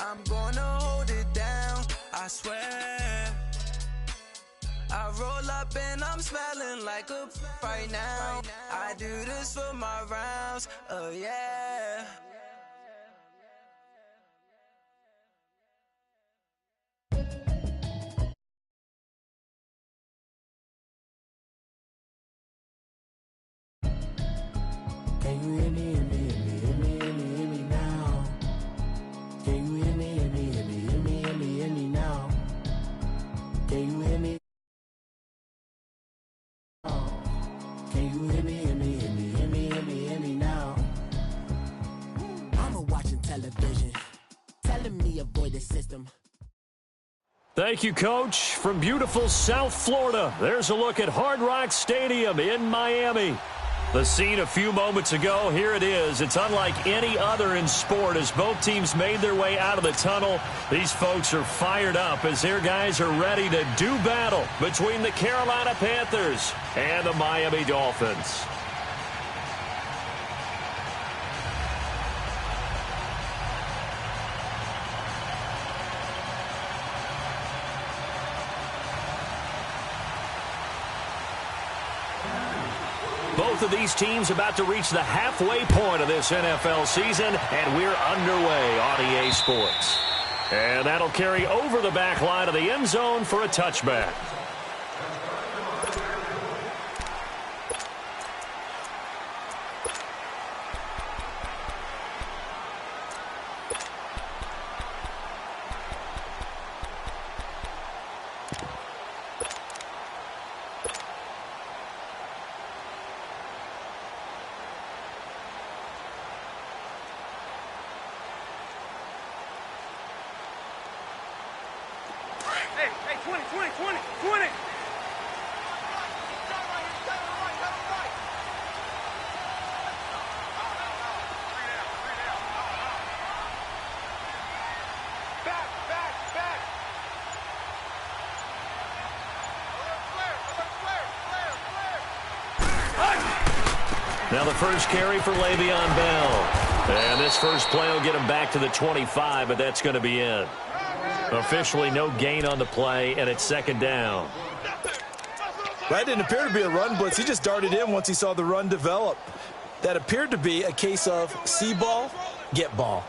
I'm gonna hold it down, I swear. I roll up and I'm smelling like a right now. I do this for my rounds, oh yeah. Can you hear me, hear me, hear me, hear me, hear me, hear me now? Can you hear me, hear me, hear me, hear me, hear me, hear me now? Can you hear me? Can you hear me, hear me, hear me, hear me, hear me, hear me now? Mama watching television, telling me avoid the system. Thank you, Coach. From beautiful South Florida, there's a look at Hard Rock Stadium in Miami. The scene a few moments ago, here it is. It's unlike any other in sport as both teams made their way out of the tunnel. These folks are fired up as their guys are ready to do battle between the Carolina Panthers and the Miami Dolphins. Both of these teams about to reach the halfway point of this NFL season, and we're underway on EA Sports. And that'll carry over the back line of the end zone for a touchback. Hey, 20. Back. Now the first carry for Le'Veon Bell. And this first play will get him back to the 25, but that's going to be it. Officially no gain on the play, and it's second down. That didn't appear to be a run blitz. He just darted in once he saw the run develop. That appeared to be a case of see ball, get ball.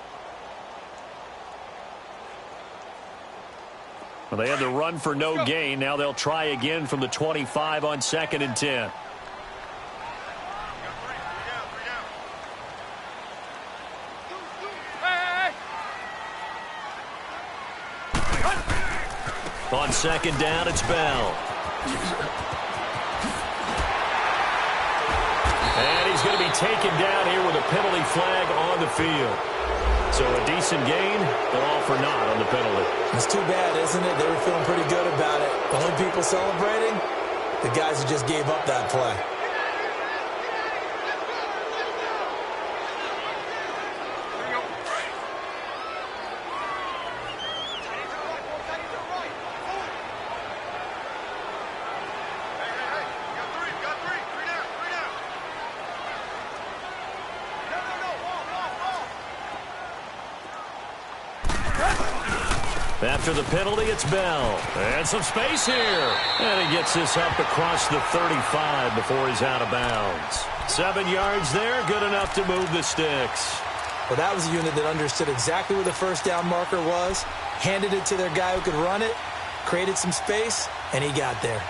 Well, they had the run for no gain. Now they'll try again from the 25 on 2nd and 10. On 2nd down, it's Bell. And he's going to be taken down here with a penalty flag on the field. So a decent gain, but all for naught on the penalty. It's too bad, isn't it? They were feeling pretty good about it. The only people celebrating, the guys who just gave up that play. After the penalty, it's Bell. And some space here. And he gets this up across the 35 before he's out of bounds. 7 yards there, good enough to move the sticks. Well, that was a unit that understood exactly where the first down marker was, handed it to their guy who could run it, created some space, and he got there.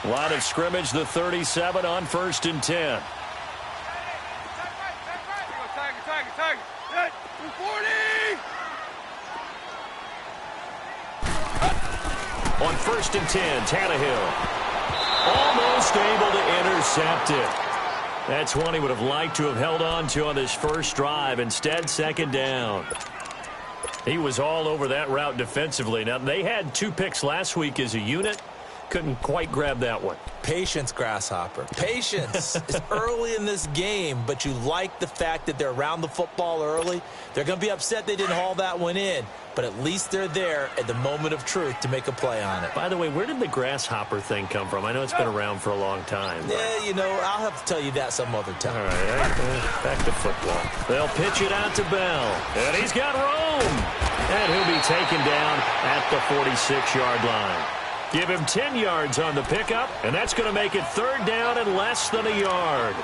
Line of scrimmage, the 37 on 1st and 10. On 1st and 10, Tannehill. Almost able to intercept it. That's one he would have liked to have held on to on this first drive. Instead, 2nd down. He was all over that route defensively. Now, they had 2 picks last week as a unit. couldn't quite grab that one. Patience, Grasshopper. Patience. It's early in this game, but you like the fact that they're around the football early. They're going to be upset they didn't haul that one in, but at least they're there at the moment of truth to make a play on it. By the way, where did the grasshopper thing come from? I know it's been around for a long time. Yeah, you know, I'll have to tell you that some other time. All right, back to football. They'll pitch it out to Bell, and he's got room. And he'll be taken down at the 46-yard line. Give him 10 yards on the pickup, and that's going to make it third down and less than a yard.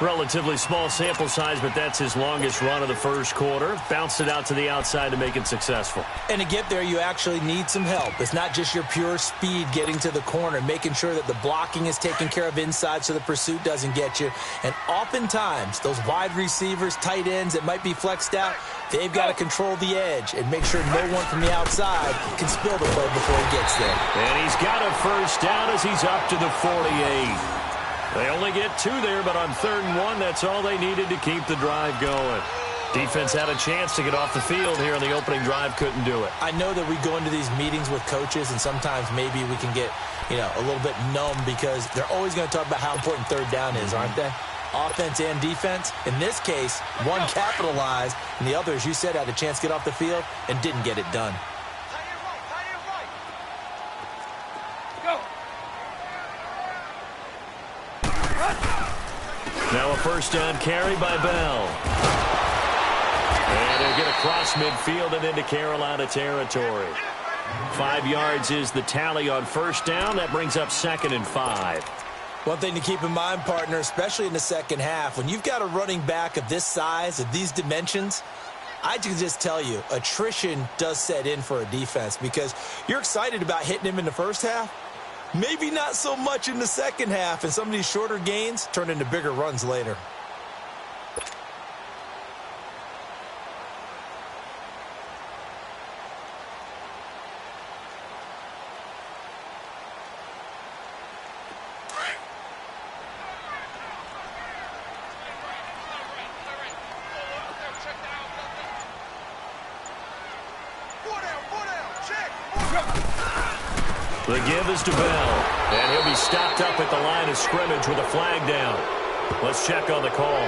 Relatively small sample size, but that's his longest run of the first quarter. Bounced it out to the outside to make it successful. And to get there, you actually need some help. It's not just your pure speed getting to the corner, making sure that the blocking is taken care of inside so the pursuit doesn't get you. And oftentimes, those wide receivers, tight ends that might be flexed out, they've got to control the edge and make sure no one from the outside can spill the play before he gets there. And he's got a first down as he's up to the 48. They only get 2 there, but on 3rd and 1, that's all they needed to keep the drive going. Defense had a chance to get off the field here in the opening drive, couldn't do it. I know that we go into these meetings with coaches, and sometimes maybe we can get, a little bit numb because they're always going to talk about how important 3rd down is, aren't they? Offense and defense. In this case, one capitalized, and the other, as you said, had a chance to get off the field and didn't get it done. Now a first down carry by Bell. And he'll get across midfield and into Carolina territory. 5 yards is the tally on first down. That brings up 2nd and 5. One thing to keep in mind, partner, especially in the second half, when you've got a running back of this size, of these dimensions, I can just tell you, attrition does set in for a defense because you're excited about hitting him in the first half. Maybe not so much in the second half, and some of these shorter gains turn into bigger runs later. The give is to Bell, and he'll be stopped up at the line of scrimmage with a flag down. Let's check on the call.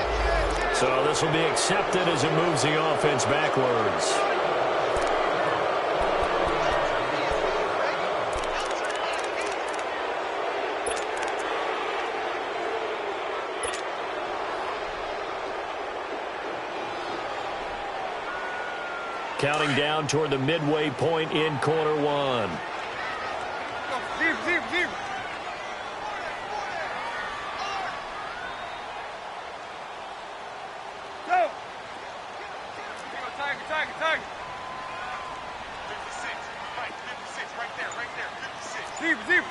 So this will be accepted as it moves the offense backwards. Counting down toward the midway point in quarter 1. Zero. Go. Tiger. 56. Right, 56. Right there. 56. Zero.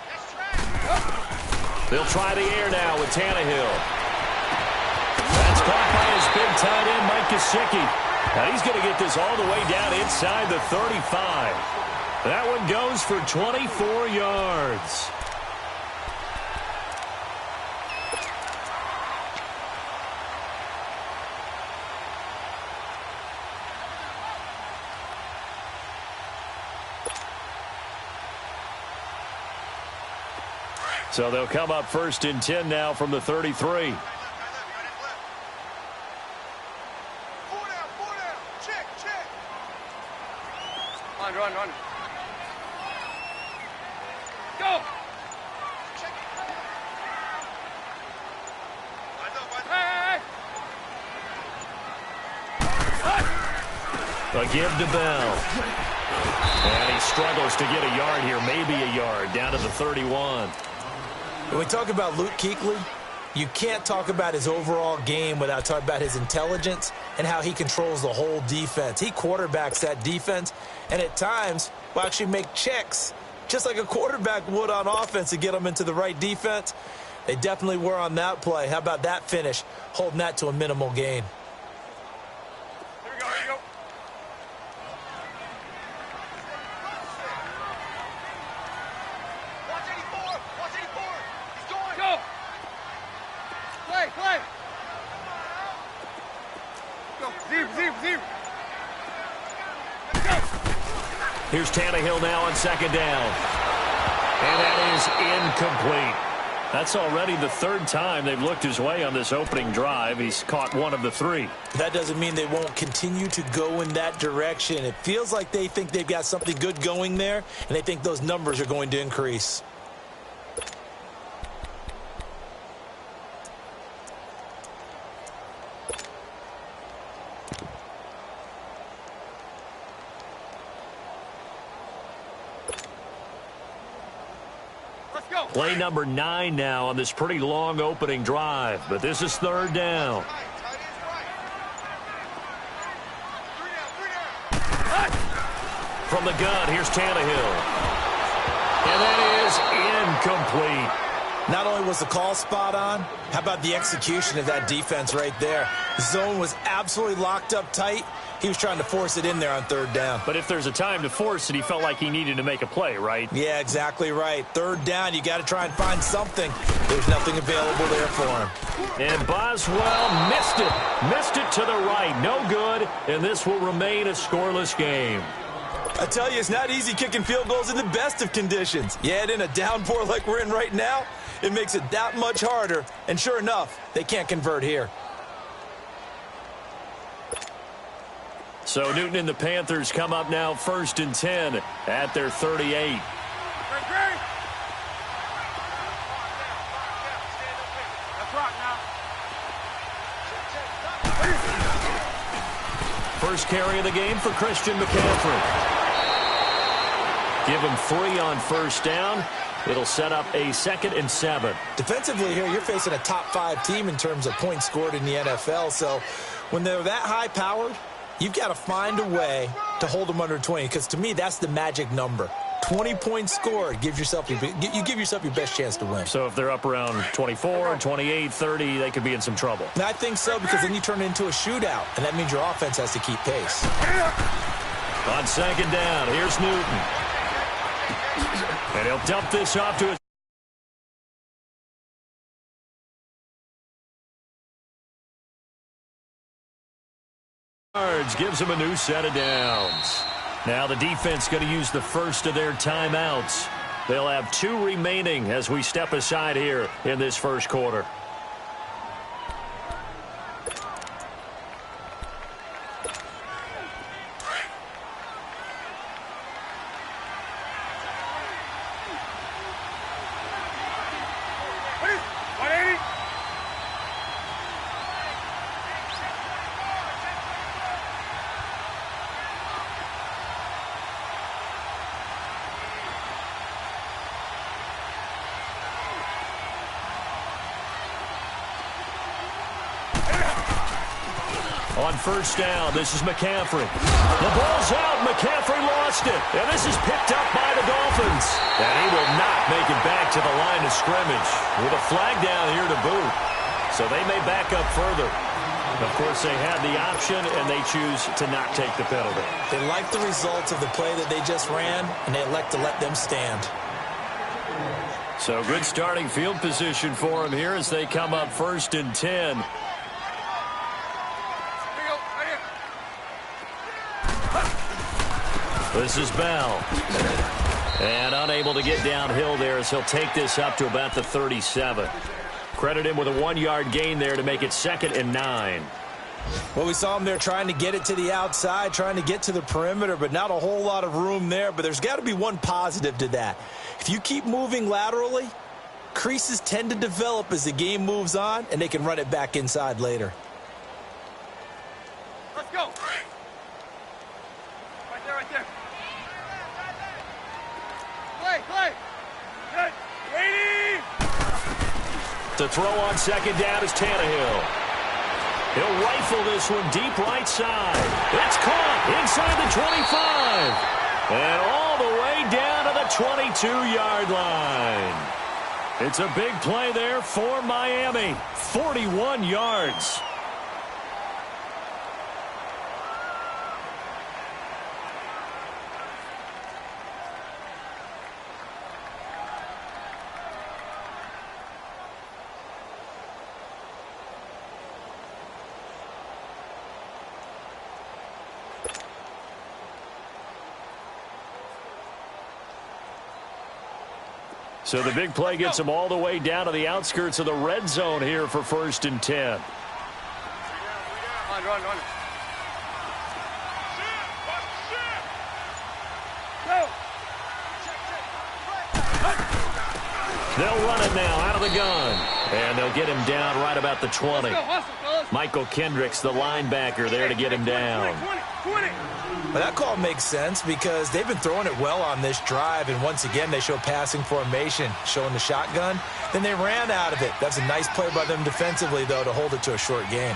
That's trash. They'll try the air now with Tannehill. That's caught by his big tight end, Mike Gesicki. And he's going to get this all the way down inside the 35. That one goes for 24 yards. So they'll come up 1st and 10 now from the 33. Run. Go. Hey. A give to Bell. And he struggles to get a yard here, maybe a yard, down to the 31. When we talk about Luke Kuechly, you can't talk about his overall game without talking about his intelligence and how he controls the whole defense. He quarterbacks that defense, and at times will actually make checks, just like a quarterback would on offense to get them into the right defense. They definitely were on that play. How about that finish, holding that to a minimal gain? Here we go. Watch 84. He's going. Go. Play. Go. Zero. He Here's Tannehill now on second down. And that is incomplete. That's already the third time they've looked his way on this opening drive. He's caught one of the three. That doesn't mean they won't continue to go in that direction. It feels like they think they've got something good going there, and they think those numbers are going to increase. Play number 9 now on this pretty long opening drive, but this is third down. From the gun, here's Tannehill. And that is incomplete. Not only was the call spot on, how about the execution of that defense right there? The zone was absolutely locked up tight. He was trying to force it in there on third down. But if there's a time to force it, he felt like he needed to make a play, right? Yeah, exactly right. Third down, you got to try and find something. There's nothing available there for him. And Boswell missed it. Missed it to the right. No good, and this will remain a scoreless game. I tell you, it's not easy kicking field goals in the best of conditions. You add in a downpour like we're in right now, it makes it that much harder. And sure enough, they can't convert here. So Newton and the Panthers come up now 1st and 10 at their 38. First carry of the game for Christian McCaffrey. Give him 3 on first down. It'll set up a 2nd and 7. Defensively here, you're facing a top 5 team in terms of points scored in the NFL. So when they're that high-powered, you've got to find a way to hold them under 20, because to me, that's the magic number. 20 points scored, you give yourself your best chance to win. So if they're up around 24, 28, 30, they could be in some trouble. And I think so, because then you turn it into a shootout, and that means your offense has to keep pace. On 2nd down, here's Newton. And he'll dump this off to his gives him a new set of downs. Now the defense going to use the first of their timeouts. They'll have 2 remaining as we step aside here in this first quarter. On first down, this is McCaffrey. The ball's out. McCaffrey lost it. And this is picked up by the Dolphins. And he will not make it back to the line of scrimmage with a flag down here to boot. So they may back up further. Of course, they had the option, and they choose to not take the penalty. They like the results of the play that they just ran, and they elect to let them stand. So good starting field position for them here as they come up 1st and 10. This is Bell. And unable to get downhill there as he'll take this up to about the 37. Credit him with a 1-yard gain there to make it 2nd and 9. Well, we saw him there trying to get it to the outside, trying to get to the perimeter, but not a whole lot of room there. But there's got to be one positive to that. If you keep moving laterally, creases tend to develop as the game moves on, and they can run it back inside later. Let's go. Right there. Play. Good. 80. To throw on 2nd down is Tannehill. He'll rifle this one deep right side. It's caught inside the 25. And all the way down to the 22-yard line. It's a big play there for Miami. 41 yards. So the big play gets them all the way down to the outskirts of the red zone here for 1st and 10. Run. They'll run it now out of the gun. And they'll get him down right about the 20. Michael Kendricks, the linebacker, there to get him down. 20. Well, that call makes sense because they've been throwing it well on this drive, and once again they show passing formation, showing the shotgun. Then they ran out of it. That's a nice play by them defensively, though, to hold it to a short gain.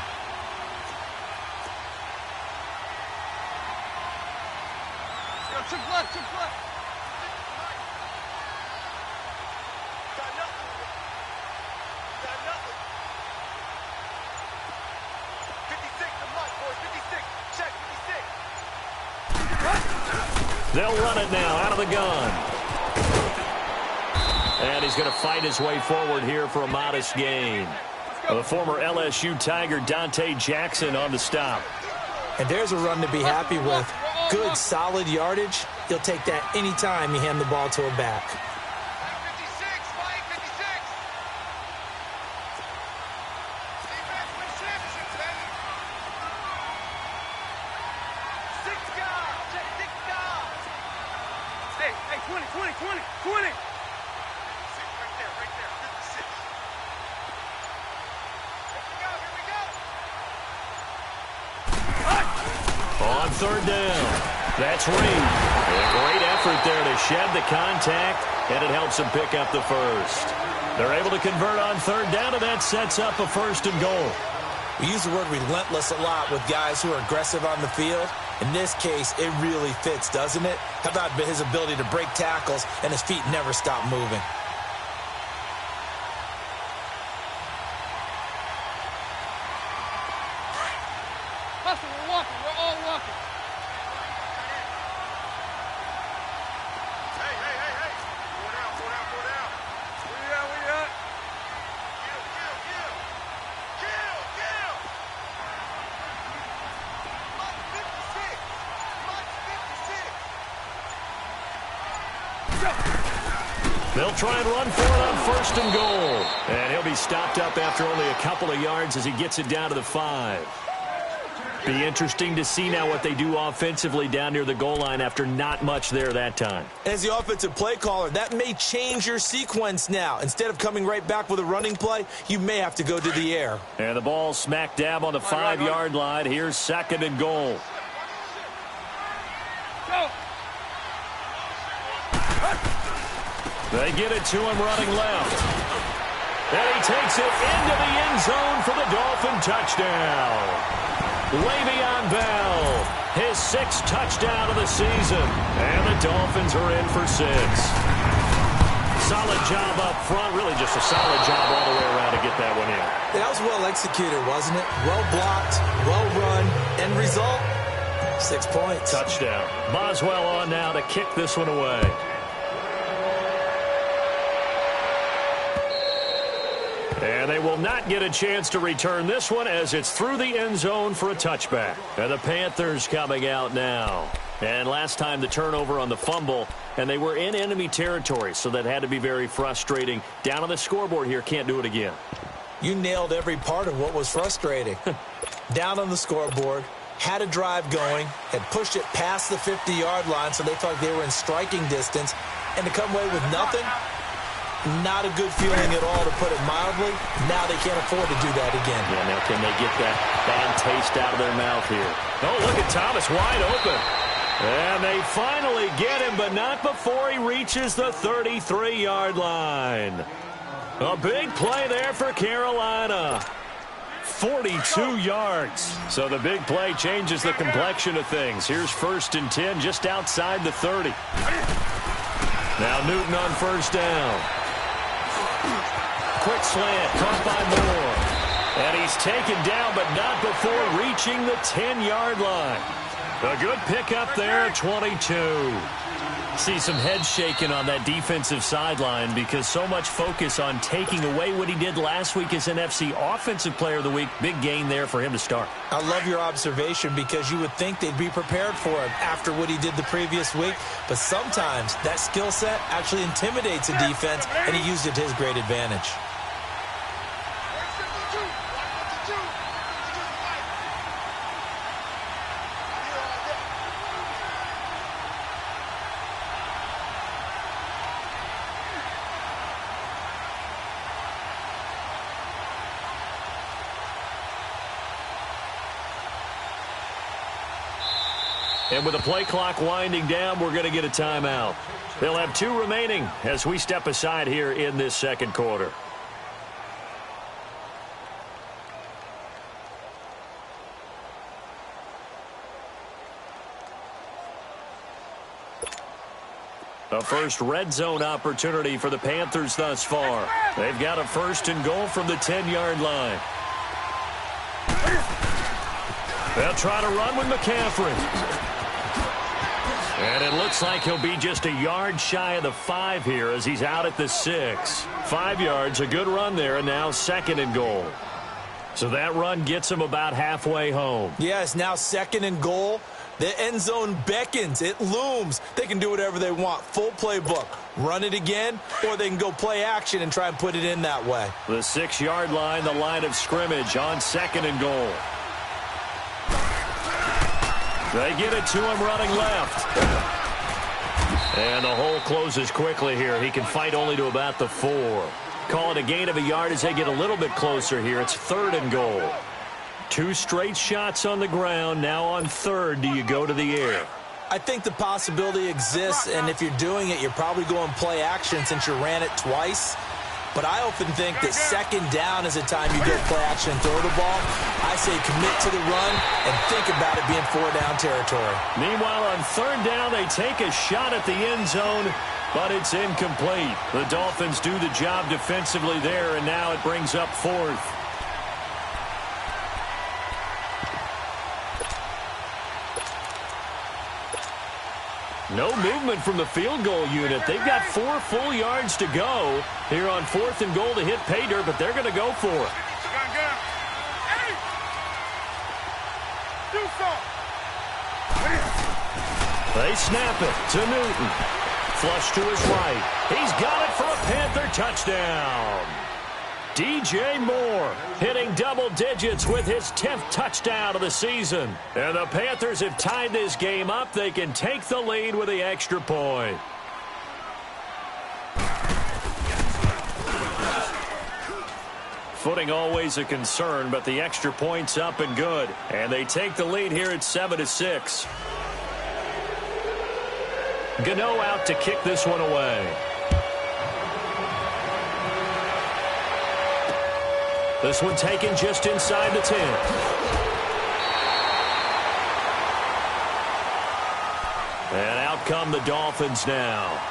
Chip left. They'll run it now out of the gun. And he's going to fight his way forward here for a modest gain. The former LSU Tiger Dante Jackson on the stop. And there's a run to be happy with. Good, solid yardage. He'll take that anytime you hand the ball to a back. 56, Mike, 56. Defense wins championships, baby. 6 guys. Check 6 guys. Hey, 20. 6 right there. 56. Here we go. On 3rd down. That's Reed. A great effort there to shed the contact, and it helps them pick up the first. They're able to convert on 3rd down, and that sets up a 1st and goal. We use the word relentless a lot with guys who are aggressive on the field. In this case, it really fits, doesn't it? How about his ability to break tackles and his feet never stop moving? Hustle, we're walking. We're all walking. Hey. Four down. Where you at? Kill. Mike 56. They'll try and run for it on 1st and goal. And he'll be stopped up after only a couple of yards as he gets it down to the 5. Be interesting to see now what they do offensively down near the goal line after not much there that time. As the offensive play caller, that may change your sequence now. Instead of coming right back with a running play, you may have to go to the air. And the ball smack dab on the 5-yard line. Here's 2nd and goal. Go. They get it to him running left. And he takes it into the end zone for the Dolphin touchdown. Le'Veon Bell, his 6th touchdown of the season. And the Dolphins are in for 6. Solid job up front. Really just a solid job all the way around to get that one in. That was well executed, wasn't it? Well blocked, well run. End result, 6 points. Touchdown. Boswell on now to kick this one away. And they will not get a chance to return this one as it's through the end zone for a touchback. And the Panthers coming out now. And last time the turnover on the fumble, and they were in enemy territory, so that had to be very frustrating. Down on the scoreboard here, can't do it again. You nailed every part of what was frustrating. Down on the scoreboard, had a drive going, had pushed it past the 50-yard line, so they thought they were in striking distance, and to come away with nothing, not a good feeling at all, to put it mildly. Now they can't afford to do that again. Yeah, now can they get that bad taste out of their mouth here? Oh, look at Thomas wide open. And they finally get him, but not before he reaches the 33-yard line. A big play there for Carolina. 42 yards. So the big play changes the complexion of things. Here's 1st and 10 just outside the 30. Now Newton on 1st down. Quick slant, caught by Moore. And he's taken down, but not before reaching the 10-yard line. A good pickup there at 22. See some head shaking on that defensive sideline because so much focus on taking away what he did last week as NFC Offensive Player of the Week. Big gain there for him to start. I love your observation because you would think they'd be prepared for him after what he did the previous week. But sometimes that skill set actually intimidates a defense, and he used it to his great advantage. And with the play clock winding down, we're going to get a timeout. They'll have 2 remaining as we step aside here in this second quarter. A first red zone opportunity for the Panthers thus far. They've got a 1st and goal from the 10-yard line. They'll try to run with McCaffrey. And it looks like he'll be just a yard shy of the 5 here as he's out at the 6. 5 yards, a good run there, and now 2nd and goal. So that run gets him about halfway home. Yes, now 2nd and goal. The end zone beckons. It looms. They can do whatever they want. Full playbook. Run it again, or they can go play action and try and put it in that way. The 6-yard line, the line of scrimmage on 2nd and goal. They get it to him running left. And the hole closes quickly here. He can fight only to about the 4. Call it a gain of a yard as they get a little bit closer here. It's 3rd and goal. 2 straight shots on the ground. Now on 3rd, do you go to the air? I think the possibility exists, and if you're doing it, you're probably going play action since you ran it twice. But I often think that 2nd down is a time you go play action and throw the ball. I say commit to the run and think about it being 4-down territory. Meanwhile, on 3rd down, they take a shot at the end zone, but it's incomplete. The Dolphins do the job defensively there, and now it brings up 4th. No movement from the field goal unit. They've got 4 full yards to go here on 4th and goal to hit pay dirt, but they're going to go for it. They snap it to Newton. Flush to his right. He's got it for a Panther touchdown. DJ Moore hitting double digits with his 10th touchdown of the season. And the Panthers have tied this game up. They can take the lead with the extra point. Footing always a concern, but the extra point's up and good. And they take the lead here at 7-6. Gano out to kick this one away. This one taken just inside the 10. And out come the Dolphins now.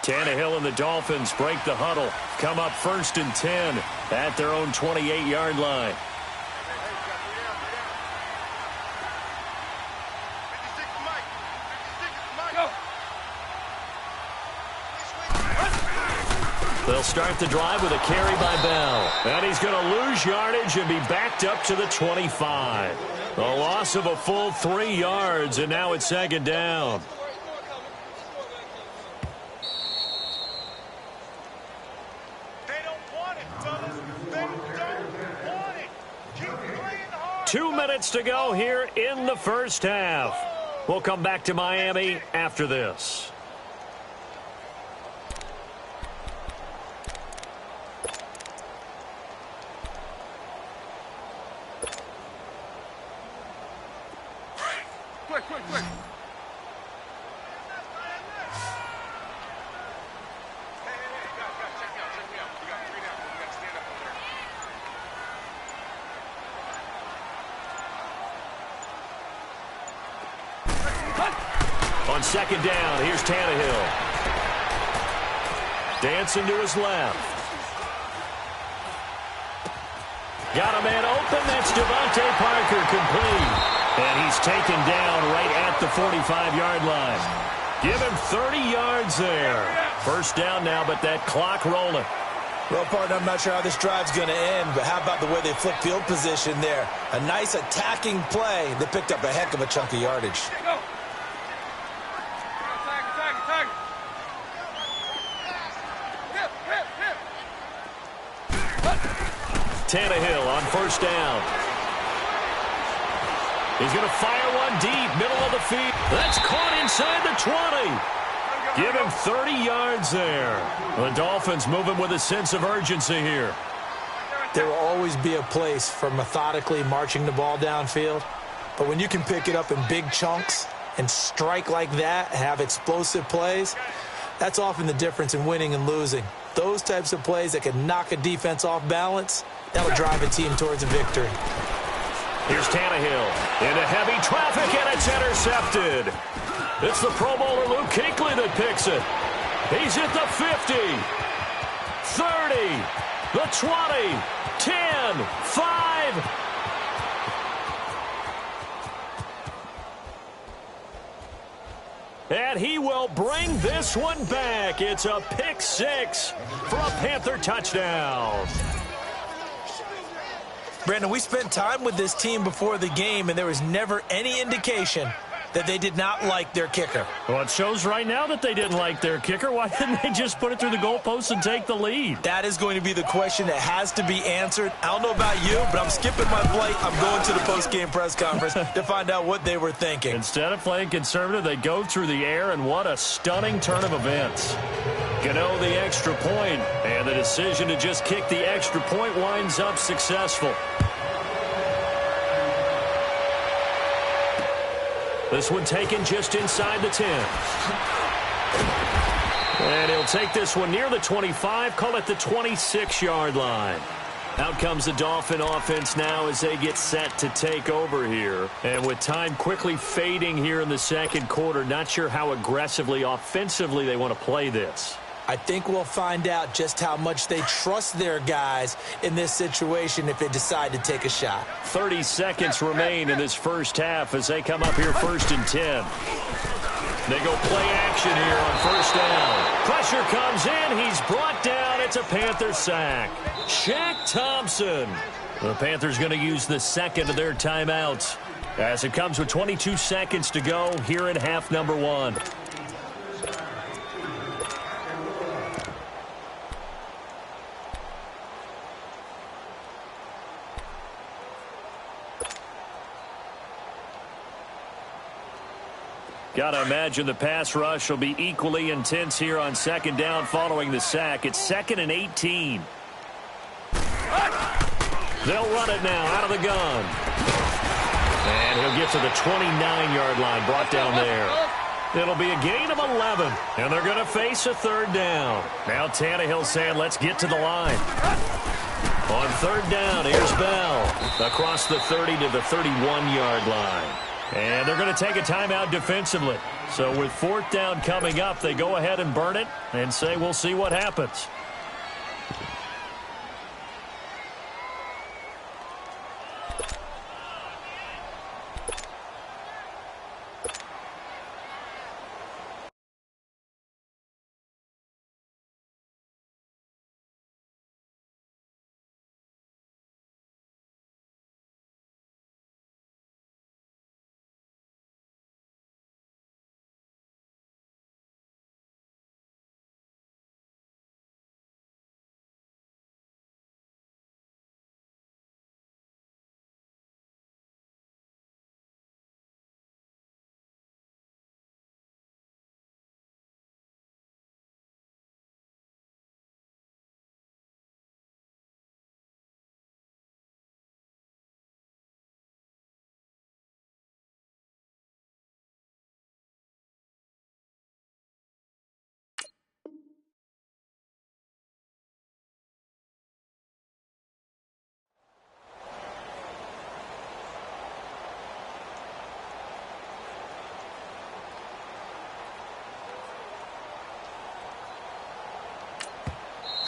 Tannehill and the Dolphins break the huddle. Come up 1st and 10 at their own 28-yard line. They'll start the drive with a carry by Bell. And he's going to lose yardage and be backed up to the 25. A loss of a full 3 yards, and now it's 2nd down. They don't want it, fellas. They don't want it. Keep playing hard. 2 minutes to go here in the first half. We'll come back to Miami after this. Quick, quick, quick. On second down, here's Tannehill. Dancing to his left. Got a man open. That's Devontae Parker, complete. And he's taken down right at the 45-yard line. Give him 30 yards there. First down now, but that clock rolling. Well, partner, I'm not sure how this drive's going to end, but how about the way they flip field position there? A nice attacking play. They picked up a heck of a chunk of yardage. Go. Tag. Tannehill on first down. He's going to fire one deep, middle of the field. That's caught inside the 20. Give him 30 yards there. The Dolphins moving with a sense of urgency here. There will always be a place for methodically marching the ball downfield. But when you can pick it up in big chunks and strike like that, have explosive plays, that's often the difference in winning and losing. Those types of plays that can knock a defense off balance, that'll drive a team towards a victory. Here's Tannehill into heavy traffic, and it's intercepted. It's the Pro Bowler Luke Kuechly that picks it. He's at the 50, 30, the 20, 10, 5. And he will bring this one back. It's a pick six for a Panther touchdown. Brandon, we spent time with this team before the game, and there was never any indication that they did not like their kicker. Well, it shows right now that they didn't like their kicker. Why didn't they just put it through the goalpost and take the lead? That is going to be the question that has to be answered. I don't know about you, but I'm skipping my flight. I'm going to the post-game press conference to find out what they were thinking. Instead of playing conservative, they go through the air, and what a stunning turn of events. Gano the extra point, and the decision to just kick the extra point winds up successful. This one taken just inside the 10. And he'll take this one near the 25, call it the 26-yard line. Out comes the Dolphin offense now as they get set to take over here. And with time quickly fading here in the second quarter, not sure how aggressively, offensively they want to play this. I think we'll find out just how much they trust their guys in this situation if they decide to take a shot. 30 seconds remain in this first half as they come up here first and 10. They go play action here on first down. Pressure comes in. He's brought down. It's a Panther sack. Shaq Thompson. The Panthers going to use the second of their timeouts as it comes with 22 seconds to go here in half number one. Got to imagine the pass rush will be equally intense here on second down following the sack. It's 2nd and 18. They'll run it now out of the gun. And he'll get to the 29-yard line, brought down there. It'll be a gain of 11, and they're going to face a third down. Now Tannehill saying, let's get to the line. On third down, here's Bell. Across the 30 to the 31-yard line. And they're going to take a timeout defensively. So with fourth down coming up, they go ahead and burn it and say, we'll see what happens.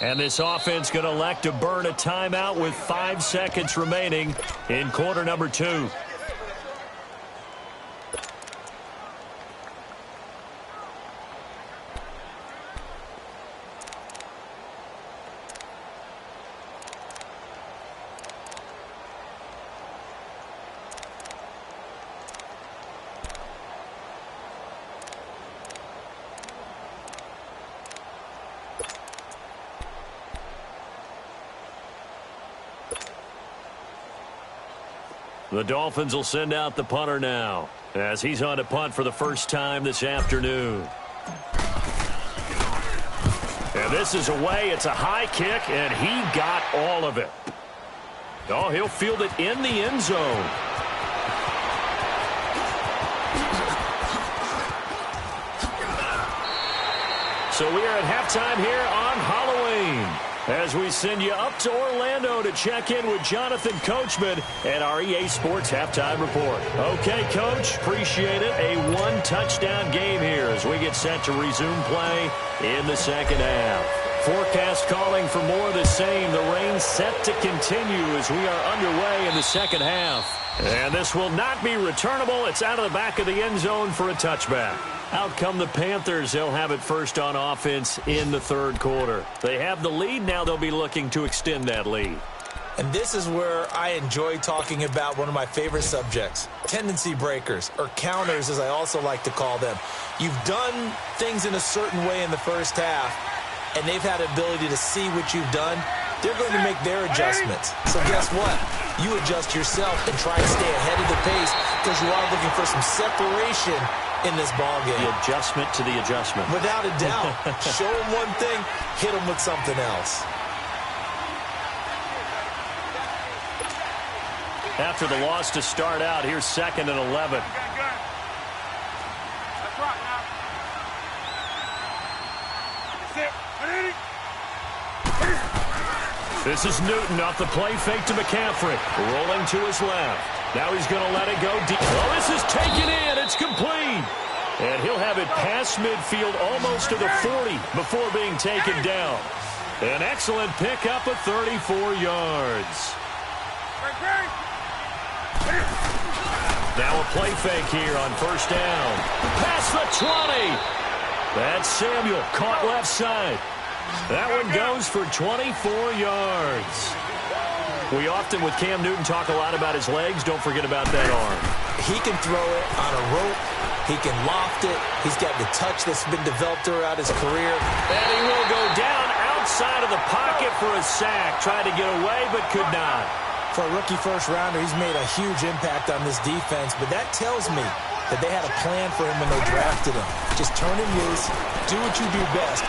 And this offense going to elect to burn a timeout with 5 seconds remaining in quarter number 2. The Dolphins will send out the punter now as he's on to punt for the first time this afternoon. And this is away. It's a high kick, and he got all of it. Oh, he'll field it in the end zone. So we are at halftime here on Halloween, as we send you up to Orlando to check in with Jonathan Coachman at our EA Sports Halftime Report. Okay, Coach, appreciate it. A one-touchdown game here as we get set to resume play in the second half. Forecast calling for more of the same. The rain set to continue as we are underway in the second half. And this will not be returnable. It's out of the back of the end zone for a touchback. Out come the Panthers. They'll have it first on offense in the third quarter. They have the lead. Now they'll be looking to extend that lead. And this is where I enjoy talking about one of my favorite subjects, tendency breakers, or counters as I also like to call them. You've done things in a certain way in the first half, and they've had the ability to see what you've done. They're going to make their adjustments. So guess what? You adjust yourself and try to stay ahead of the pace because you are looking for some separation in this ball game. The adjustment to the adjustment. Without a doubt. Show them one thing, hit them with something else. After the loss to start out, here's 2nd and 11. That's right now. That's it. This is Newton off the play fake to McCaffrey. Rolling to his left. Now he's going to let it go deep. Oh, this is taken in. It's complete. And he'll have it past midfield almost to the 40 before being taken down. An excellent pickup of 34 yards. Now a play fake here on first down. Past the 20. That's Samuel, caught left side. That one goes for 24 yards. We often, with Cam Newton, talk a lot about his legs. Don't forget about that arm. He can throw it on a rope. He can loft it. He's got the touch that's been developed throughout his career. And he will go down outside of the pocket for a sack. Tried to get away, but could not. For a rookie first-rounder, he's made a huge impact on this defense, but that tells me that they had a plan for him when they drafted him. Just turn him loose, do what you do best.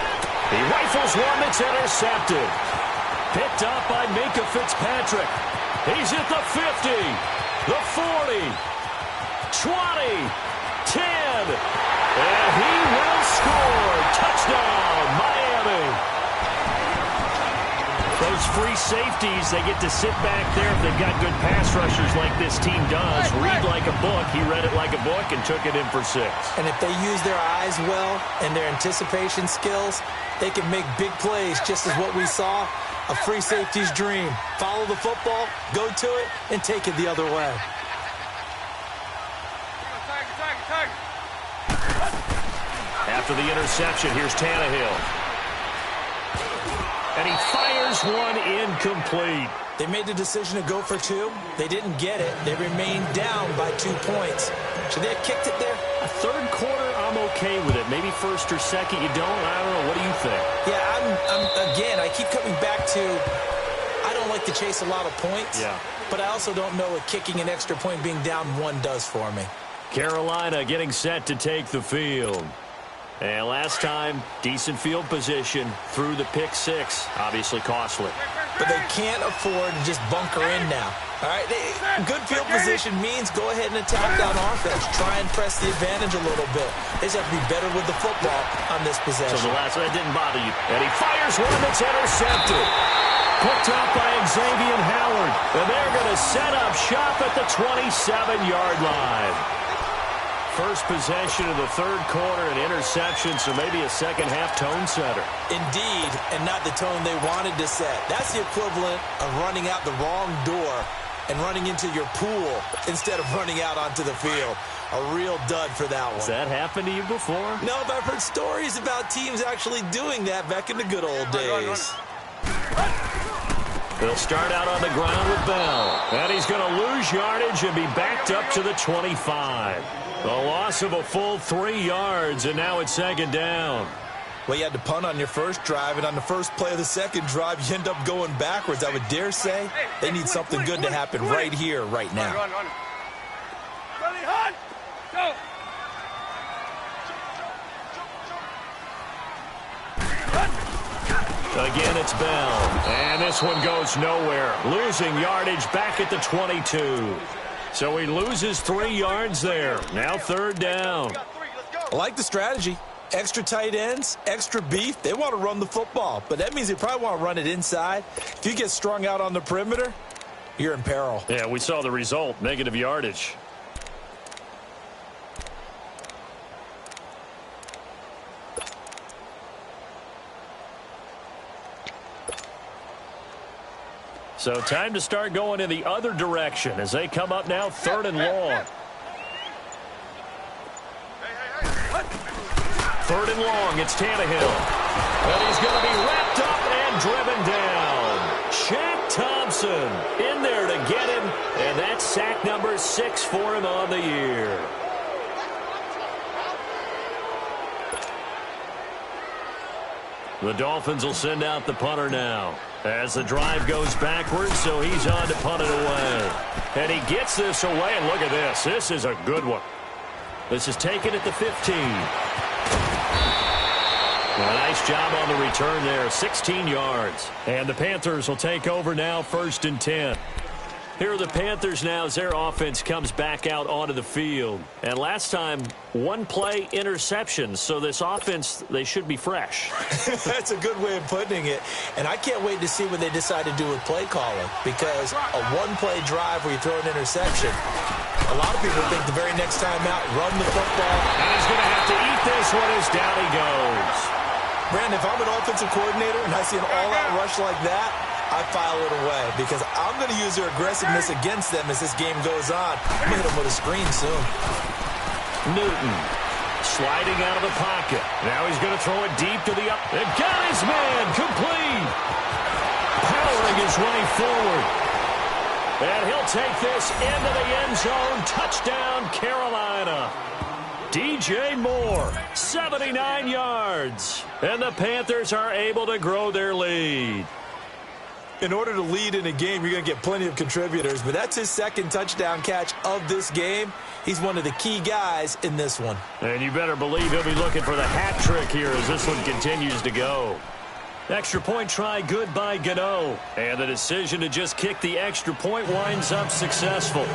He rifles one that's intercepted. Picked up by Minkah Fitzpatrick. He's at the 50, the 40, 20, 10, and he will score. Touchdown, Miami. Those free safeties, they get to sit back there if they've got good pass rushers like this team does. Read like a book. He read it like a book and took it in for 6. And if they use their eyes well and their anticipation skills, they can make big plays, just as what we saw, a free safety's dream. Follow the football, go to it, and take it the other way. After the interception, here's Tannehill. And he fires one incomplete. They made the decision to go for 2. They didn't get it. They remained down by 2 points. Should they have kicked it there? A third quarter, I'm okay with it. Maybe first or second, you don't. I don't know. What do you think? Yeah, again, I keep coming back to I don't like to chase a lot of points. Yeah. But I also don't know what kicking an extra point being down 1 does for me. Carolina getting set to take the field. And last time, decent field position through the pick 6. Obviously costly. But they can't afford to just bunker in now. All right, good field position means go ahead and attack on offense. Try and press the advantage a little bit. They just have to be better with the football on this possession. So the last one, that didn't bother you. And he fires one that's intercepted. Picked up by Xavier Howard. And they're going to set up shop at the 27-yard line. first possession of the third quarter, an interception, so maybe a second-half tone setter. Indeed, and not the tone they wanted to set. That's the equivalent of running out the wrong door and running into your pool instead of running out onto the field. A real dud for that one. Has that happened to you before? No, but I've heard stories about teams actually doing that back in the good old days. They'll start out on the ground with Bell. And he's going to lose yardage and be backed up to the 25. A loss of a full 3 yards, and now it's second down. Well, you had to punt on your first drive, and on the first play of the second drive, you end up going backwards. I would dare say they need something good to happen right here, right now. Ready, hot, go. Again, it's Bell. And this one goes nowhere. Losing yardage back at the 22. So he loses 3 yards there. Now third down. I like the strategy. Extra tight ends, extra beef. They want to run the football, but that means they probably want to run it inside. If you get strung out on the perimeter, you're in peril. Yeah, we saw the result, negative yardage. So time to start going in the other direction as they come up now third and long. Third and long, it's Tannehill. And he's going to be wrapped up and driven down. Shaq Thompson in there to get him. And that's sack number 6 for him on the year. The Dolphins will send out the punter now as the drive goes backwards, so he's on to punt it away. And he gets this away, and look at this. This is a good one. This is taken at the 15. A nice job on the return there, 16 yards. And the Panthers will take over now, 1st and 10. Here are the Panthers now as their offense comes back out onto the field. And last time, 1-play interception. So this offense, they should be fresh. That's a good way of putting it. And I can't wait to see what they decide to do with play calling. Because a 1-play drive where you throw an interception, a lot of people think the very next time out, run the football. And he's going to have to eat this one as down he goes. Brandon, if I'm an offensive coordinator and I see an all-out rush like that, I file it away because I'm going to use their aggressiveness against them as this game goes on. I'm going to hit them with a screen soon. Newton sliding out of the pocket. Now he's going to throw it deep to the up. And got his man complete. Powering his way forward. And he'll take this into the end zone. Touchdown, Carolina. DJ Moore, 79 yards. And the Panthers are able to grow their lead. In order to lead in a game, you're going to get plenty of contributors, but that's his second touchdown catch of this game. He's one of the key guys in this one. And you better believe he'll be looking for the hat trick here as this one continues to go. Extra point try good by Gano. And the decision to just kick the extra point winds up successful.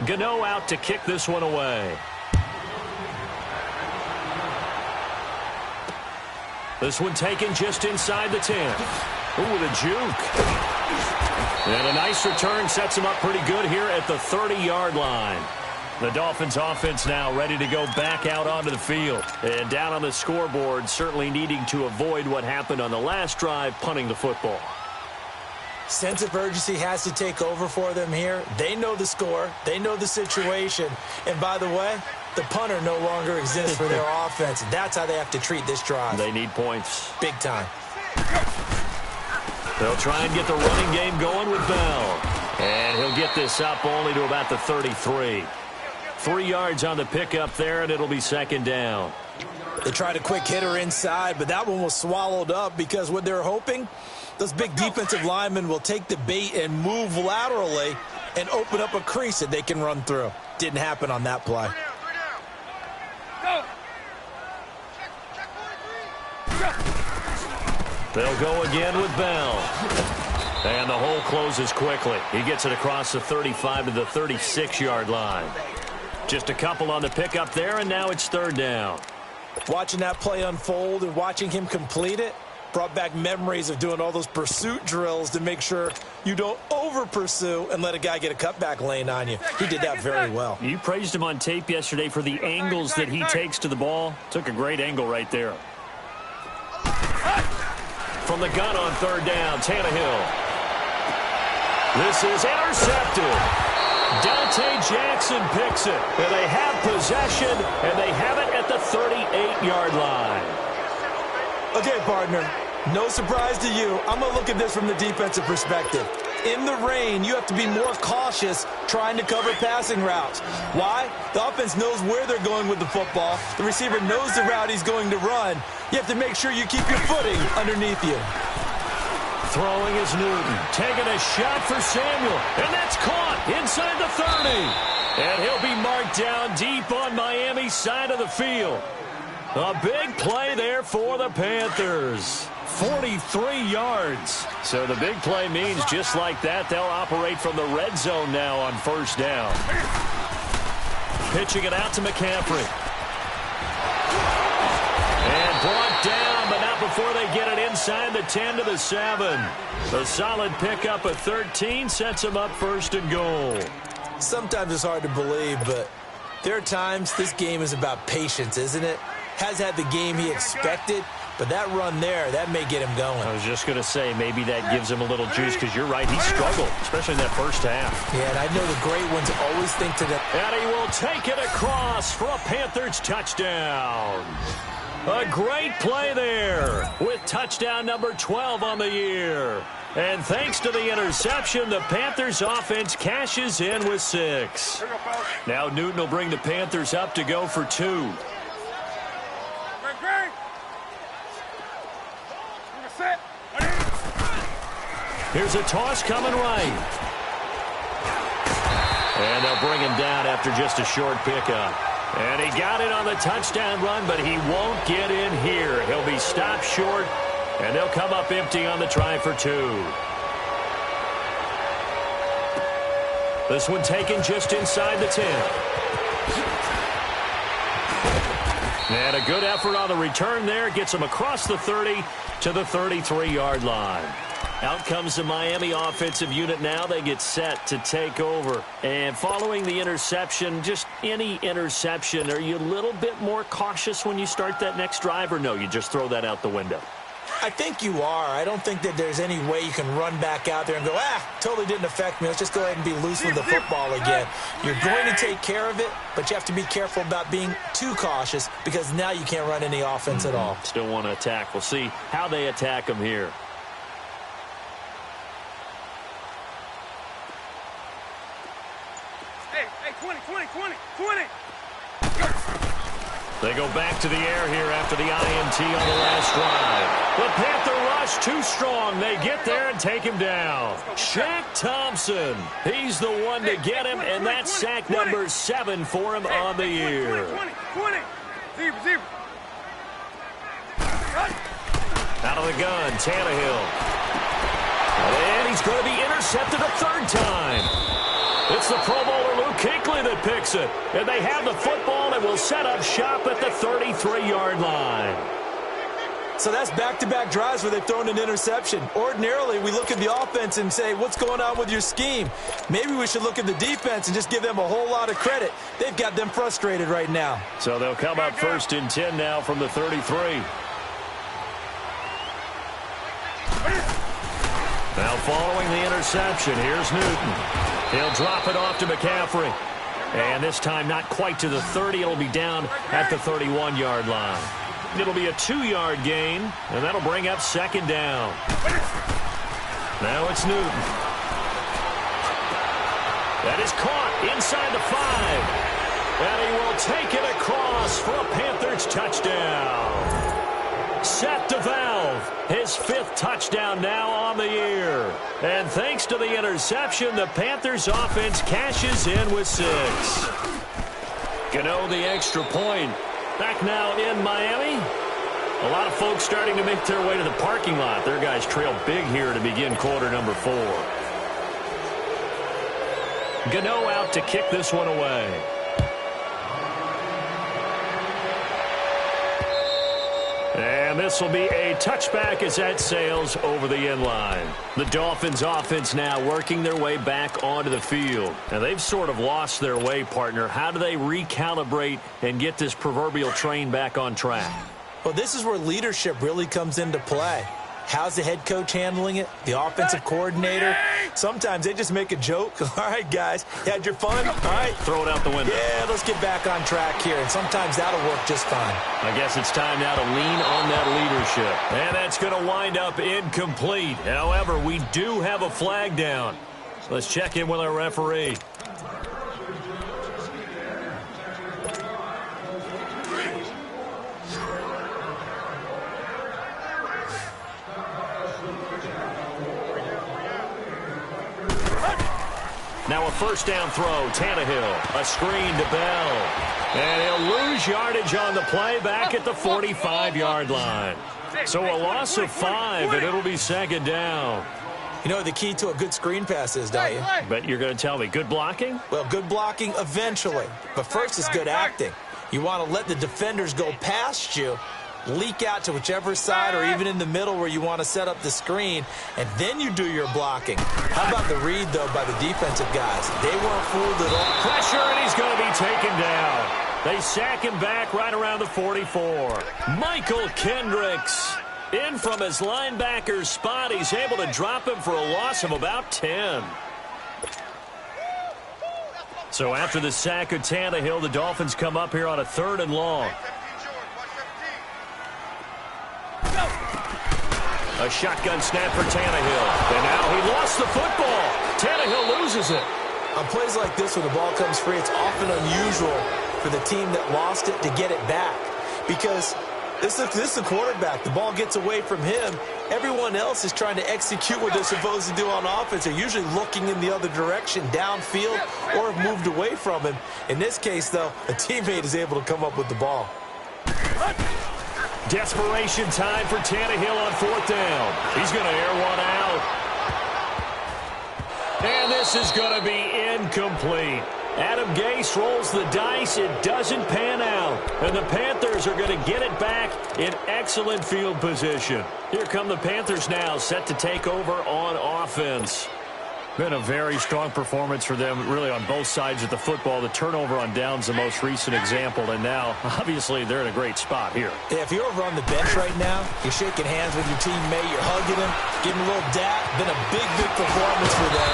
Gano out to kick this one away. This one taken just inside the 10. Ooh, with a juke. And a nice return sets him up pretty good here at the 30-yard line. The Dolphins offense now ready to go back out onto the field. And down on the scoreboard, certainly needing to avoid what happened on the last drive, punting the football. Sense of urgency has to take over for them here. They know the score. They know the situation. And by the way, the punter no longer exists for their offense. That's how they have to treat this drive. They need points. Big time. They'll try and get the running game going with Bell. And he'll get this up only to about the 33. 3 yards on the pickup there, and it'll be second down. They tried a quick hitter inside, but that one was swallowed up because what they're hoping, those big defensive linemen will take the bait and move laterally and open up a crease that they can run through. Didn't happen on that play. They'll go again with Bell. And the hole closes quickly. He gets it across the 35 to the 36-yard line. Just a couple on the pickup there, and now it's third down. Watching that play unfold and watching him complete it brought back memories of doing all those pursuit drills to make sure you don't over-pursue and let a guy get a cutback lane on you. He did that very well. You praised him on tape yesterday for the angles that he takes to the ball. Took a great angle right there. From the gun on third down, Tannehill. This is intercepted. Dante Jackson picks it. And they have possession, and they have it at the 38-yard line. Okay, partner, no surprise to you. I'm going to look at this from the defensive perspective. In the rain, you have to be more cautious trying to cover passing routes. Why? The offense knows where they're going with the football. The receiver knows the route he's going to run. You have to make sure you keep your footing underneath you. Throwing is Newton. Taking a shot for Samuel. And that's caught inside the 30. And he'll be marked down deep on Miami's side of the field. A big play there for the Panthers. 43 yards. So the big play means just like that, they'll operate from the red zone now on first down. Pitching it out to McCaffrey. And brought down, but not before they get it inside the 10 to the 7. A solid pickup of 13 sets them up first and goal. Sometimes it's hard to believe, but there are times this game is about patience, isn't it? Has had the game he expected, but that run there, that may get him going. I was just going to say, maybe that gives him a little juice, because you're right, he struggled, especially in that first half. Yeah, and I know the great ones always think to them. And he will take it across for a Panthers touchdown. A great play there with touchdown number 12 on the year. And thanks to the interception, the Panthers offense cashes in with 6. Now Newton will bring the Panthers up to go for 2. Here's a toss coming right. And they'll bring him down after just a short pickup. And he got it on the touchdown run, but he won't get in here. He'll be stopped short, and they'll come up empty on the try for 2. This one taken just inside the 10. And a good effort on the return there. Gets him across the 30 to the 33-yard line. Out comes the Miami offensive unit now. They get set to take over. And following the interception, just any interception, are you a little bit more cautious when you start that next drive, or no, you just throw that out the window? I think you are. I don't think that there's any way you can run back out there and go, totally didn't affect me. Let's just go ahead and be loose with the football again. You're going to take care of it, but you have to be careful about being too cautious, because now you can't run any offense at all. Still want to attack. We'll see how they attack them here. Hey, 20. They go back to the air here after the INT on the last drive. The Panther rush too strong. They get there and take him down. Shaq Thompson, he's the one to get him, and that's sack number 7 for him on the year. 20. Zebra. Out of the gun, Tannehill. And he's going to be intercepted a third time. It's the Pro Bowler Luke Kuechly that picks it. And they have the football and will set up shop at the 33-yard line. So that's back-to-back drives where they've thrown an interception. Ordinarily, we look at the offense and say, what's going on with your scheme? Maybe we should look at the defense and just give them a whole lot of credit. They've got them frustrated right now. So they'll come up first and 10 now from the 33. Now following the interception, here's Newton. He'll drop it off to McCaffrey. And this time not quite to the 30. It'll be down at the 31-yard line. It'll be a 2-yard gain, and that'll bring up second down. Now it's Newton. That is caught inside the 5. And he will take it across for a Panthers touchdown. Seth DeValve, his 5th touchdown now on the year. And thanks to the interception, the Panthers offense cashes in with 6. Gano the extra point. Back now in Miami. A lot of folks starting to make their way to the parking lot. Their guys trail big here to begin quarter number 4. Gano out to kick this one away. And this will be a touchback as that sails over the end line. The Dolphins offense now working their way back onto the field. Now they've sort of lost their way, partner. How do they recalibrate and get this proverbial train back on track? Well, this is where leadership really comes into play. How's the head coach handling it? The offensive coordinator? Sometimes they just make a joke. All right, guys, you had your fun? All right. Throw it out the window. Yeah, let's get back on track here, and sometimes that'll work just fine. I guess it's time now to lean on that leadership. And that's going to wind up incomplete. However, we do have a flag down. Let's check in with our referee. Now a first down throw, Tannehill. A screen to Bell. And he'll lose yardage on the play back at the 45-yard line. So a loss of 5, and it'll be second down. You know the key to a good screen pass is, don't you? Bet you're going to tell me. Good blocking? Well, good blocking eventually. But first is good acting. You want to let the defenders go past you, leak out to whichever side or even in the middle where you want to set up the screen, and then you do your blocking. How about the read, though, by the defensive guys? They weren't fooled at all. Pressure, and he's going to be taken down. They sack him back right around the 44. Michael Kendricks in from his linebacker's spot. He's able to drop him for a loss of about 10. So after the sack of Tannehill, the Dolphins come up here on a 3rd and long. A shotgun snap for Tannehill. And now he lost the football. Tannehill loses it. On plays like this when the ball comes free, it's often unusual for the team that lost it to get it back. Because this is the quarterback. The ball gets away from him. Everyone else is trying to execute what they're supposed to do on offense. They're usually looking in the other direction, downfield, or have moved away from him. In this case, though, a teammate is able to come up with the ball. Desperation time for Tannehill on 4th down. He's going to air one out. And this is going to be incomplete. Adam Gase rolls the dice. It doesn't pan out. And the Panthers are going to get it back in excellent field position. Here come the Panthers now, set to take over on offense. Been a very strong performance for them, really, on both sides of the football. The turnover on downs, the most recent example, and now, obviously, they're in a great spot here. Yeah, if you're over on the bench right now, you're shaking hands with your teammate, you're hugging him, giving a little dap. Been a big, big performance for them.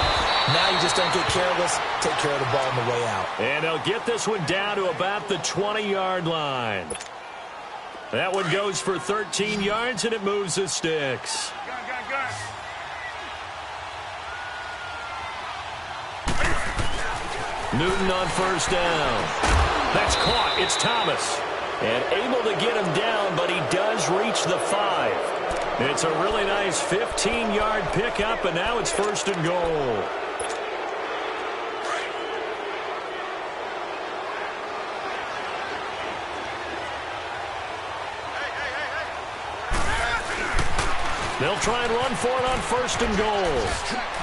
Now you just don't get careless. Take care of the ball on the way out. And they'll get this one down to about the 20-yard line. That one goes for 13 yards, and it moves the sticks. Gun. Newton on first down. That's caught. It's Thomas. And able to get him down, but he does reach the 5. It's a really nice 15-yard pickup, and now it's 1st and goal. They'll try and run for it on 1st and goal.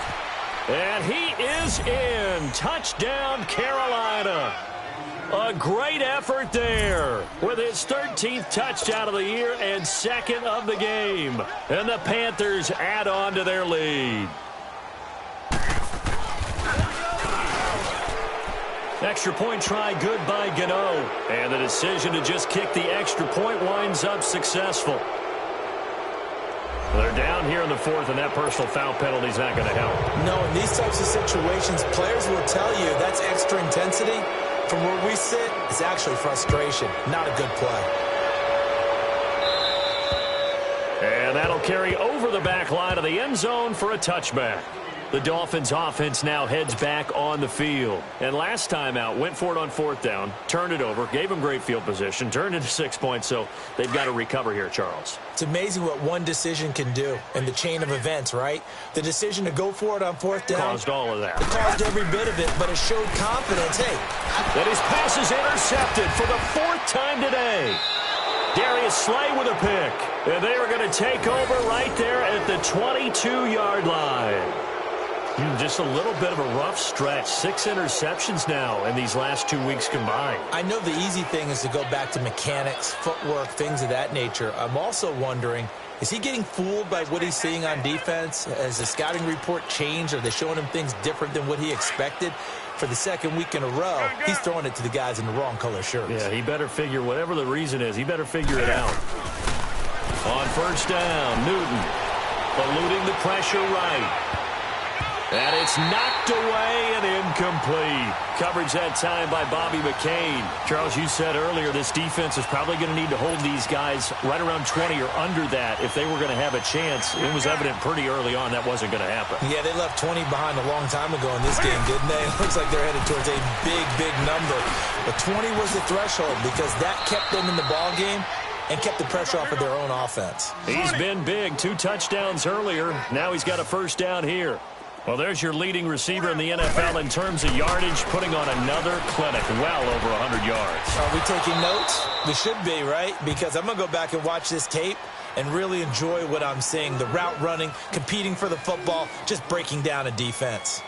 And he is in. Touchdown, Carolina. A great effort there with his 13th touchdown of the year and 2nd of the game. And the Panthers add on to their lead. Extra point try good by Gano. And the decision to just kick the extra point winds up successful. They're down here in the 4th, and that personal foul penalty is not going to help. No, in these types of situations, players will tell you that's extra intensity. From where we sit, it's actually frustration, not a good play. And that'll carry over the back line of the end zone for a touchback. The Dolphins offense now heads back on the field. And last time out, went for it on 4th down, turned it over, gave them great field position, turned into 6 points, so they've got to recover here, Charles. It's amazing what one decision can do in the chain of events, right? The decision to go for it on 4th down. Caused all of that. It caused every bit of it, but it showed confidence. Hey. That his pass is intercepted for the 4th time today. Darius Slay with a pick. And they are going to take over right there at the 22-yard line. Just a little bit of a rough stretch. 6 interceptions now in these last 2 weeks combined. I know the easy thing is to go back to mechanics, footwork, things of that nature. I'm also wondering, is he getting fooled by what he's seeing on defense? Has the scouting report changed? Are they showing him things different than what he expected? For the second week in a row, he's throwing it to the guys in the wrong color shirts. Yeah, he better figure, whatever the reason is, he better figure it out. On first down, Newton eluding the pressure right. And it's knocked away and incomplete. Coverage that time by Bobby McCain. Charles, you said earlier this defense is probably going to need to hold these guys right around 20 or under that if they were going to have a chance. It was evident pretty early on that wasn't going to happen. Yeah, they left 20 behind a long time ago in this game, didn't they? It looks like they're headed towards a big, big number. But 20 was the threshold because that kept them in the ball game and kept the pressure off of their own offense. He's been big. 2 touchdowns earlier. Now he's got a first down here. Well, there's your leading receiver in the NFL in terms of yardage, putting on another clinic, well over 100 yards. Are we taking notes? We should be, right? Because I'm going to go back and watch this tape and really enjoy what I'm seeing. The route running, competing for the football, just breaking down a defense.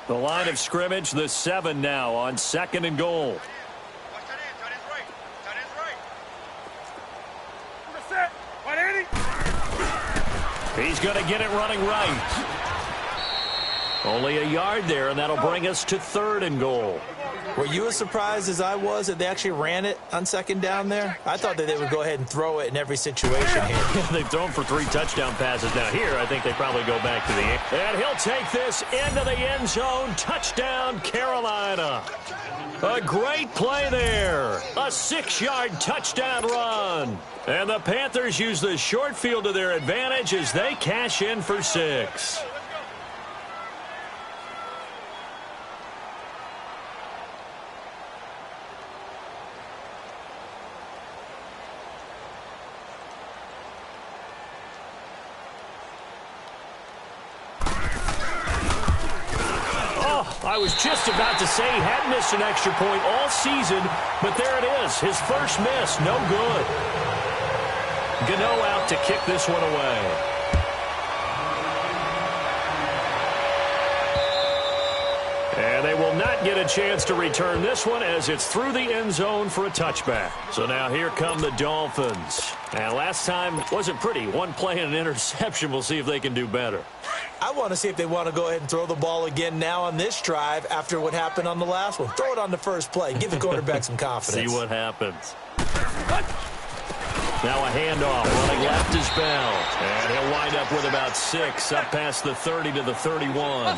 The line of scrimmage, the 7 now on 2nd and goal. He's going to get it running right. Only a yard there, and that'll bring us to 3rd and goal. Were you as surprised as I was that they actually ran it on 2nd down there? I thought that they would go ahead and throw it in every situation here. They've thrown for 3 touchdown passes. Now here, I think they probably go back to the end. And he'll take this into the end zone. Touchdown, Carolina. A great play there. A 6-yard touchdown run. And the Panthers use the short field to their advantage as they cash in for 6. I was just about to say he hadn't missed an extra point all season, but there it is. His first miss, no good. Gano out to kick this one away. And they will not get a chance to return this one as it's through the end zone for a touchback. So now here come the Dolphins. And last time wasn't pretty. 1 play and an interception. We'll see if they can do better. I want to see if they want to go ahead and throw the ball again now on this drive after what happened on the last one. Throw it on the first play. Give the quarterback some confidence. See what happens. Now a handoff. Running left is Bell. And he'll wind up with about 6 up past the 30 to the 31.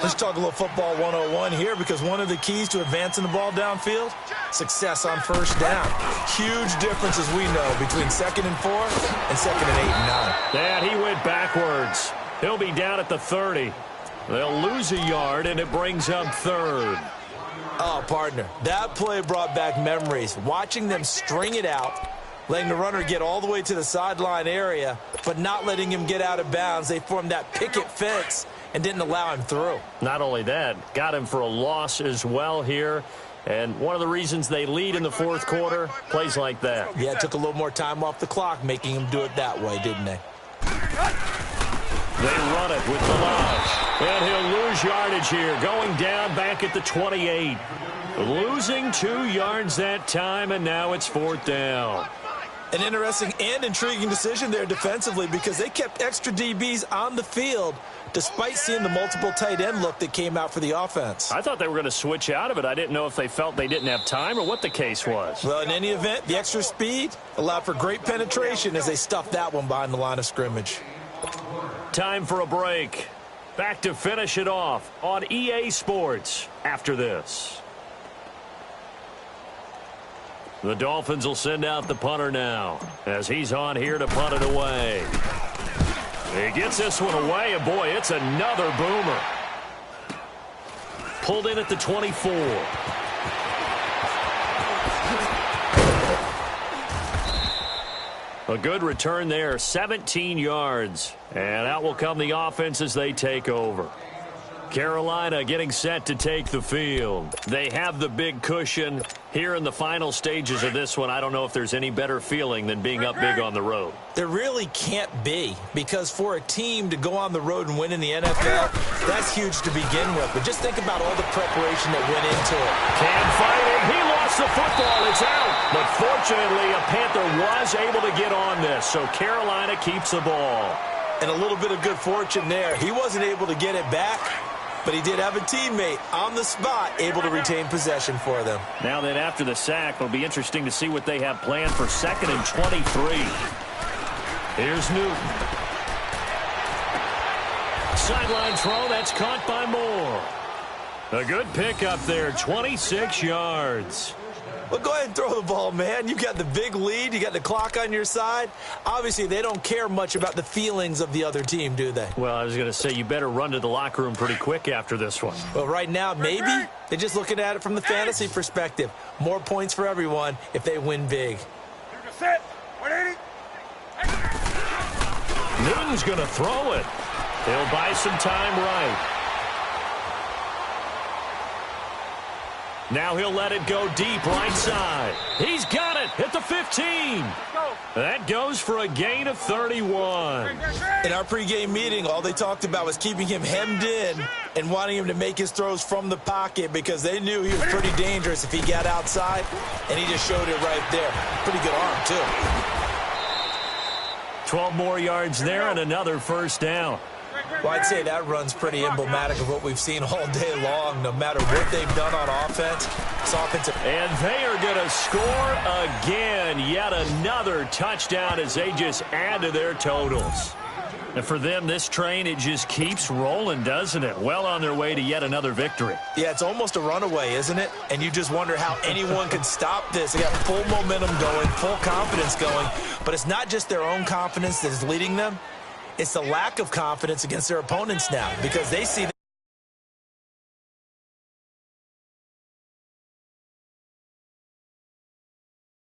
Let's talk a little football 101 here because one of the keys to advancing the ball downfield, success on first down. Huge difference, as we know, between 2nd and 4 and 2nd and 8 and 9. And he went backwards. He'll be down at the 30. They'll lose a yard, and it brings up 3rd. Oh, partner, that play brought back memories. Watching them string it out, letting the runner get all the way to the sideline area, but not letting him get out of bounds. They formed that picket fence and didn't allow him through. Not only that, got him for a loss as well here. And one of the reasons they lead in the 4th quarter, plays like that. Yeah, it took a little more time off the clock, making him do it that way, didn't they? They run it with Balaj. And he'll lose yardage here, going down back at the 28. Losing 2 yards that time, and now it's 4th down. An interesting and intriguing decision there defensively because they kept extra DBs on the field despite seeing the multiple tight end look that came out for the offense. I thought they were going to switch out of it. I didn't know if they felt they didn't have time or what the case was. Well, in any event, the extra speed allowed for great penetration as they stuffed that one behind the line of scrimmage. Time for a break. Back to finish it off on EA Sports after this. The Dolphins will send out the punter now as he's on here to punt it away. He gets this one away, and boy, it's another boomer. Pulled in at the 24. A good return there, 17 yards. And out will come the offense as they take over. Carolina getting set to take the field. They have the big cushion. Here in the final stages of this one, I don't know if there's any better feeling than being up big on the road. There really can't be, because for a team to go on the road and win in the NFL, that's huge to begin with. But just think about all the preparation that went into it. Can't fight it. He lost the football. It's out. But fortunately, a Panther was able to get on this, so Carolina keeps the ball. And a little bit of good fortune there. He wasn't able to get it back, but he did have a teammate on the spot able to retain possession for them. Now that after the sack, it'll be interesting to see what they have planned for 2nd and 23. Here's Newton. Sideline throw, that's caught by Moore. A good pickup there, 26 yards. Well, go ahead and throw the ball, man. You got the big lead. You got the clock on your side. Obviously, they don't care much about the feelings of the other team, do they? Well, I was going to say, you better run to the locker room pretty quick after this one. Well, right now, maybe they're just looking at it from the fantasy perspective. More points for everyone if they win big. Set. 180. Newton's going to throw it. He'll buy some time right. Now he'll let it go deep right side. He's got it at the 15. That goes for a gain of 31. In our pregame meeting, all they talked about was keeping him hemmed in and wanting him to make his throws from the pocket because they knew he was pretty dangerous if he got outside, and he just showed it right there. Pretty good arm, too. 12 more yards there and another first down. Well, I'd say that run's pretty emblematic of what we've seen all day long, no matter what they've done on offense. It's offensive. And they are going to score again. Yet another touchdown as they just add to their totals. And for them, this train, it just keeps rolling, doesn't it? Well on their way to yet another victory. Yeah, it's almost a runaway, isn't it? And you just wonder how anyone could stop this. They got full momentum going, full confidence going. But it's not just their own confidence that is leading them. It's the lack of confidence against their opponents now because they see